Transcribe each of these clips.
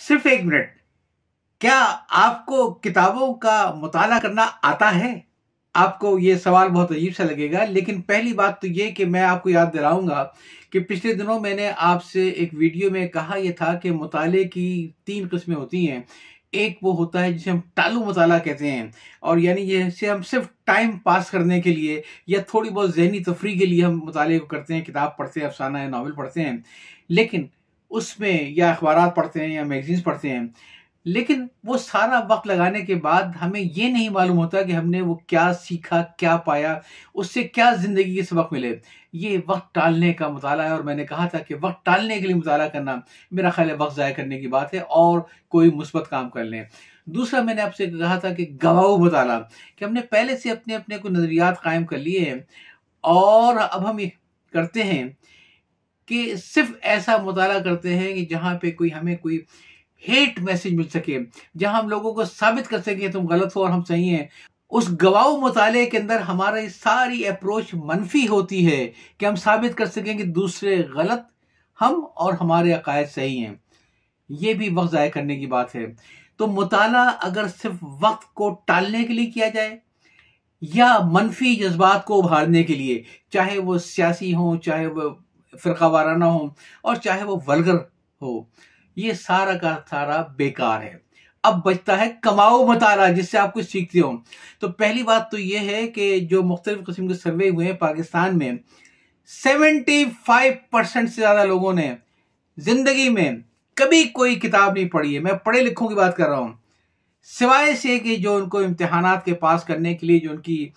सिर्फ 1 मिनट। क्या आपको किताबों का मुताला करना आता है? आपको ये सवाल बहुत अजीब सा लगेगा, लेकिन पहली बात तो ये कि मैं आपको याद दिलाऊंगा कि पिछले दिनों मैंने आपसे एक वीडियो में कहा यह था कि मुताले की 3 किस्में होती हैं। एक वो होता है जिसे हम टालू मुताला कहते हैं, और यानी जैसे हम सिर्फ टाइम पास करने के लिए या थोड़ी बहुत ज़हनी तफरी के लिए हम मुताले को करते हैं, किताब पढ़ते हैं, अफसाना या नावल पढ़ते हैं, लेकिन उसमें या अखबारात पढ़ते हैं या मैगजीन्स पढ़ते हैं, लेकिन वो सारा वक्त लगाने के बाद हमें ये नहीं मालूम होता कि हमने वो क्या सीखा, क्या पाया, उससे क्या जिंदगी के सबक मिले। ये वक्त टालने का मुताला है, और मैंने कहा था कि वक्त टालने के लिए मुताला करना मेरा ख्याल है वक्त ज़ाया करने की बात है, और कोई मुस्बत काम कर लें। दूसरा मैंने आपसे कहा था कि गवाऊ मुताला, कि हमने पहले से अपने अपने को नज़रियात कायम कर लिए हैं, और अब हम ये करते हैं कि सिर्फ ऐसा मुताला करते हैं कि जहाँ पे हमें कोई हेट मैसेज मिल सके, जहां हम लोगों को साबित कर सके तुम गलत हो और हम सही हैं। उस गवाऊ मुताले के अंदर हमारी सारी अप्रोच मनफी होती है कि हम साबित कर सकें कि दूसरे गलत, हम और हमारे अकायद सही हैं। ये भी वक्त ज़ाया करने की बात है। तो मुताला अगर सिर्फ वक्त को टालने के लिए किया जाए या मनफी जज्बात को उभारने के लिए, चाहे वो सियासी हो, चाहे वो फिरका वाराना हो, और चाहे वो वल्गर हो, ये सारा का सारा बेकार है। अब बचता है कमाओ मुताला, जिससे आप कुछ सीखते हो। तो पहली बात तो ये है कि जो मुख्तलिफ किस्म के सर्वे हुए हैं पाकिस्तान में, 75% से ज्यादा लोगों ने जिंदगी में कभी कोई किताब नहीं पढ़ी है। मैं पढ़े लिखों की बात कर रहा हूं, सिवाय से कि जो उनको इम्तिहानात के पास करने के लिए जो उनकी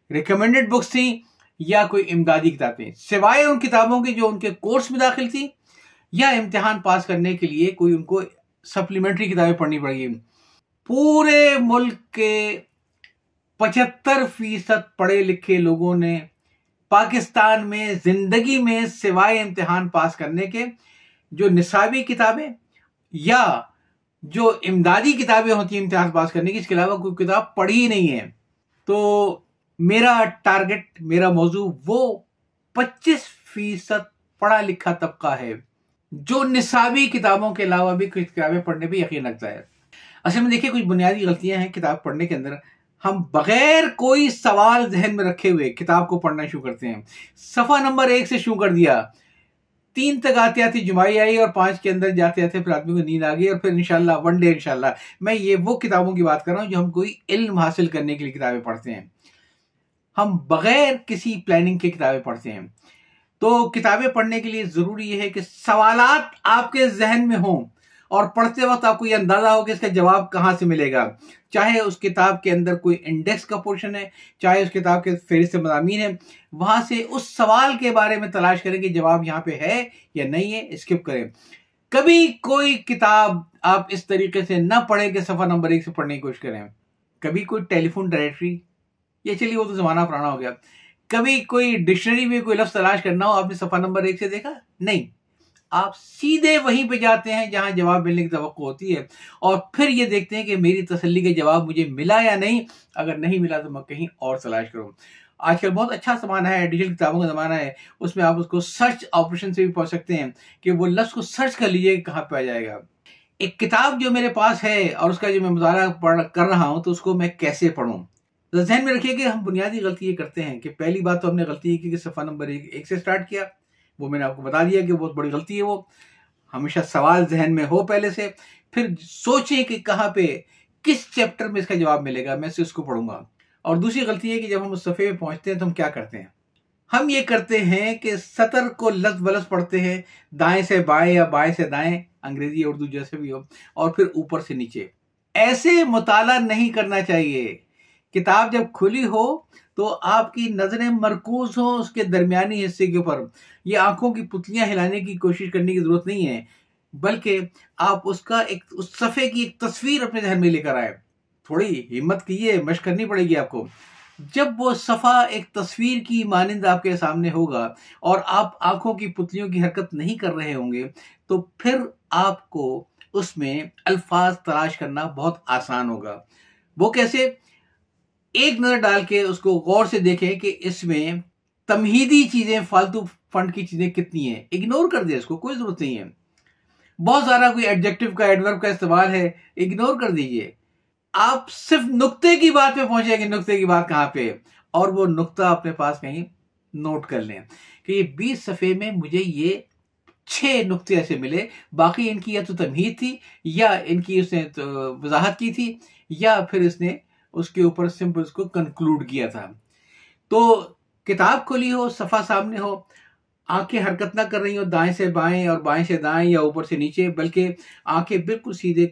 रिकमेंडेड बुक्स थी या कोई इमदादी किताबें, सिवाय उन किताबों की जो उनके कोर्स में दाखिल थी या इम्तिहान पास करने के लिए कोई उनको सप्लीमेंट्री किताबें पढ़नी पड़ेगी। पूरे मुल्क के 75% पढ़े लिखे लोगों ने पाकिस्तान में जिंदगी में सिवाय इम्तिहान पास करने के जो निसाबी किताबें या जो इमदादी किताबें होती हैं इम्तिहान पास करने की, इसके अलावा कोई किताब पढ़ी ही नहीं है। तो मेरा टारगेट, मेरा मौजू वो 25% पढ़ा लिखा तबका है जो निसाबी किताबों के अलावा भी कुछ किताबें पढ़ने पे यकीन रखता है। असल में देखिए, कुछ बुनियादी गलतियां हैं किताब पढ़ने के अंदर। हम बगैर कोई सवाल जहन में रखे हुए किताब को पढ़ना शुरू करते हैं। सफ़ा नंबर 1 से शुरू कर दिया, 3 तक आते आते जुमाई आई, और 5 के अंदर जाते आते फिर आदमी को नींद आ गई, और फिर इंशाल्लाह वन डे इंशाल्लाह। मैं ये वो किताबों की बात कर रहा हूँ जो हम कोई इल्म हासिल करने के लिए किताबें पढ़ते हैं। हम बगैर किसी प्लानिंग के किताबें पढ़ते हैं। तो किताबें पढ़ने के लिए जरूरी है कि सवालात आपके जहन में हों, और पढ़ते वक्त आपको यह अंदाजा हो कि इसका जवाब कहां से मिलेगा। चाहे उस किताब के अंदर कोई इंडेक्स का पोर्शन है, चाहे उस किताब के फहरिस्त मज़ामीन है, वहां से उस सवाल के बारे में तलाश करें कि जवाब यहाँ पे है या नहीं है, स्किप करें। कभी कोई किताब आप इस तरीके से ना पढ़ें कि सफ़ा नंबर 1 से पढ़ने की कोशिश करें। कभी कोई टेलीफोन डायरेक्टरी, ये चलिए वो तो जमाना पुराना हो गया। कभी कोई डिक्शनरी में कोई लफ्ज तलाश करना हो, आपने सफ़ा नंबर 1 से देखा? नहीं, आप सीधे वहीं पे जाते हैं जहां जवाब मिलने की तवक्को होती है, और फिर ये देखते हैं कि मेरी तसल्ली का जवाब मुझे मिला या नहीं। अगर नहीं मिला तो मैं कहीं और तलाश करूं। आजकल बहुत अच्छा ज़माना है, डिजिटल किताबों का ज़माना है, उसमें आप उसको सर्च ऑपरेशन से भी पढ़ सकते हैं कि वो लफ्ज़ को सर्च कर लीजिए कहाँ पे आ जाएगा। एक किताब जो मेरे पास है और उसका जो मैं मुताला कर रहा हूँ, तो उसको मैं कैसे पढ़ूँ? तो ध्यान में रखिए कि हम बुनियादी गलती ये करते हैं कि पहली बात तो हमने गलती ये की कि सफ़ा नंबर 1 से स्टार्ट किया। वो मैंने आपको बता दिया कि बहुत बड़ी गलती है वो। हमेशा सवाल जहन में हो पहले से, फिर सोचें कि कहाँ पे किस चैप्टर में इसका जवाब मिलेगा, मैं से उसको पढ़ूंगा। और दूसरी गलती है कि जब हम उस सफ़े में पहुंचते हैं तो हम क्या करते हैं, हम ये करते हैं कि सतर को लफ्ज़ बलफ्ज़ पढ़ते हैं, दाएं से बाएं या बाएं से दाएं, अंग्रेजी या उर्दू जैसे भी हो, और फिर ऊपर से नीचे। ऐसे मुताला नहीं करना चाहिए। किताब जब खुली हो तो आपकी नजरें मरकूज हो उसके दरमियानी हिस्से के ऊपर। ये आंखों की पुतलियां हिलाने की कोशिश करने की जरूरत नहीं है, बल्कि आप उसका उस सफ़े की एक तस्वीर अपने ध्यान में लेकर आए। थोड़ी हिम्मत कीजिए, मशक करनी पड़ेगी आपको। जब वो सफ़ा एक तस्वीर की मानिंद आपके सामने होगा और आप आंखों की पुतलियों की हरकत नहीं कर रहे होंगे, तो फिर आपको उसमें अल्फाज तलाश करना बहुत आसान होगा। वो कैसे? एक नजर डाल के उसको गौर से देखें कि इसमें तमहीदी चीजें, फालतू फंड की चीजें कितनी हैं। इग्नोर कर दे इसको, कोई जरूरत नहीं है। بہت سارا کوئی ایڈجیکٹو کا ایڈورب کا استعمال ہے، اگنور کر دیجئے. آپ صرف نقطے کی بات پہ پہنچے کہ نقطے کی بات کہاں پہ، اور وہ نقطہ اپنے پاس کہیں نوٹ کر لیں کہ یہ 20 صفحے میں مجھے یہ 6 نقطے ایسے ملے، باقی ان کی یا تو تمہید تھی، یا ان کی اس نے وضاحت کی تھی، یا پھر اس نے اس کے اوپر سمپل اس کو کنکلوڈ کیا تھا. تو کتاب کھلی ہو، صفحہ سامنے ہو، آنکھیں حرکت نہ کر رہی ہو دائیں سے بائیں اور بائیں سے دائیں یا اوپر سے نیچے، بلکہ آنکھیں بالکل سیدھے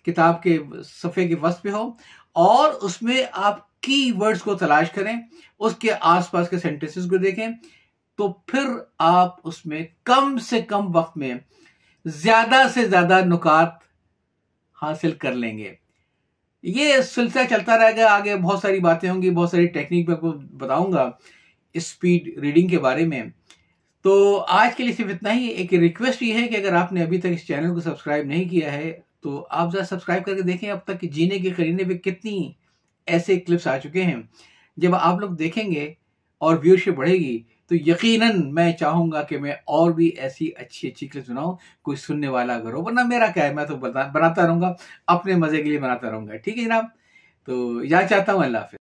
کتاب کے صفحے کے وسط پہ ہو، اور اس میں آپ کی ورڈز کو تلاش کریں، اس کے آس پاس کے سینٹنسز کو دیکھیں، تو پھر آپ اس میں کم سے کم وقت میں زیادہ سے زیادہ نکات حاصل کر لیں گے. یہ سلسلہ چلتا رہے گا، آگے بہت ساری باتیں ہوں گی، بہت ساری ٹیکنیک میں آپ کو بتاؤں گا اسپیڈ ریڈنگ کے بارے میں. تو آج کے لیے صرف اتنا ہی. ایک ریکویسٹ یہ ہے کہ اگر آپ نے ابھی تک اس چینل کو سبسکرائب نہیں کیا ہے تو آپ ذرا سبسکرائب کر کے دیکھیں اب تک جینے کے قرینے پہ کتنی ایسے کلپس آ چکے ہیں. جب آپ لوگ دیکھیں گے اور ویورشپ بڑھے گی تو یقیناً میں چاہوں گا کہ میں اور بھی ایسی اچھی اچھی کلپس بناؤں، کوئی سننے والا اگر ہو، ورنہ میرا کیا ہے، میں تو بناتا رہوں گا، اپنے مزے کے لیے بناتا رہوں گا. ٹھیک ہے جناب، تو یاد چاہتا ہوں. اللہ حافظ.